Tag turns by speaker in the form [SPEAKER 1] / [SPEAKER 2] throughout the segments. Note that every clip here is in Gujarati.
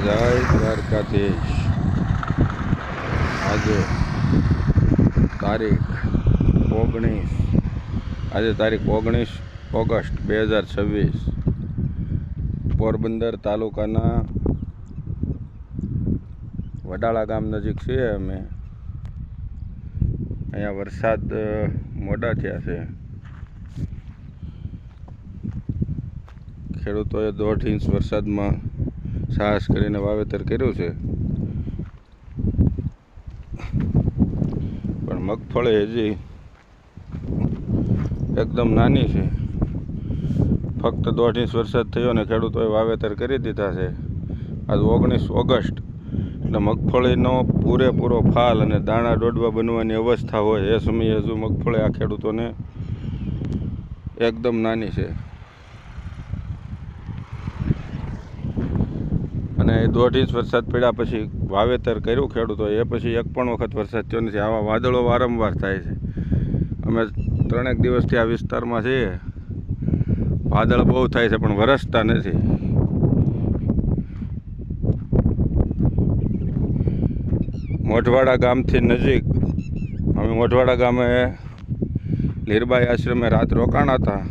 [SPEAKER 1] જય દ્વારકાધીશ। આજે તારીખ 19 ઓગસ્ટ 2026 પોરબંદર તાલુકાના વડાળા ગામ નજીક છીએ અમે। અહીંયા વરસાદ મોડા થયા છે। ખેડૂતોએ 1.5 ઇંચ વરસાદમાં સાહસ કરીને વાવેતર કર્યું છે, પણ મગફળી હજી એકદમ નાની છે। ફક્ત 1.5 ઇંચ વરસાદ થયો અને ખેડૂતોએ વાવેતર કરી દીધા છે। આજ 19 ઓગસ્ટ એટલે મગફળીનો પૂરેપૂરો ફાલ અને દાણા દોડવા બનવાની અવસ્થા હોય એ સમયે હજુ મગફળી આ ખેડૂતોને એકદમ નાની છે અને 1.5 ઇંચ વરસાદ પડ્યા પછી વાવેતર કર્યું ખેડૂતોએ, એ પછી એક પણ વખત વરસાદ થયો નથી। આવા વાદળો વારંવાર થાય છે। અમે 3 દિવસથી આ વિસ્તારમાં છીએ, વાદળ બહુ થાય છે પણ વરસતા નથી। મોઢવાડા ગામથી નજીક અમે મોઢવાડા ગામે લીરબાઈ આશ્રમે રાત રોકાણા હતા।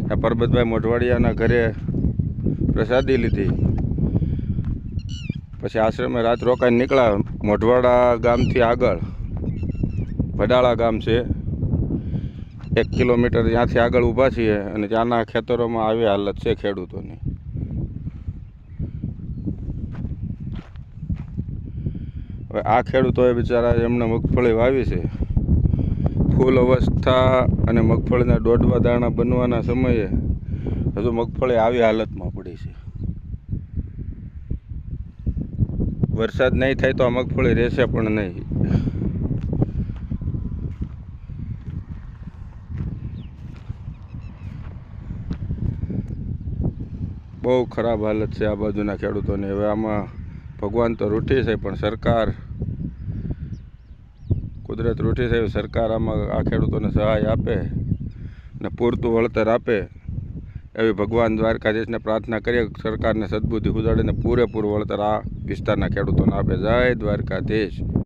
[SPEAKER 1] ત્યાં પરબતભાઈ મોઢવાડિયાના ઘરે પ્રસાદી લીધી, પછી આશ્રમે રાત રોકાઈને નીકળ્યા। મોઢવાડા ગામથી આગળ વડાળા ગામ છે, 1 કિલોમીટર ત્યાંથી આગળ ઊભા છીએ અને ત્યાંના ખેતરોમાં આવી હાલત છે ખેડૂતોની। હવે આ ખેડૂતોએ બિચારા એમને મગફળી વાવી છે, ફૂલ અવસ્થા અને મગફળીના દોડવા દાણા બનવાના સમયે હજુ મગફળી આવી હાલતમાં પડી છે। વરસાદ નહીં થાય તો આ મગફળી રહેશે પણ નહીં। બહુ ખરાબ હાલત છે આ બાજુના ખેડૂતોની। હવે આમાં ભગવાન તો રૂઠી છે, પણ સરકાર, કુદરત રૂઠી છે। સરકાર આમાં આ ખેડૂતોને સહાય આપે અને પૂરતું વળતર આપે એવી ભગવાન દ્વારકાધીશને પ્રાર્થના કરીએ। સરકારને સદબુદ્ધિ ઉજાડીને પૂરેપૂરું વળતર આ વિસ્તારના ખેડૂતોને આપે। જય દ્વારકાધીશ।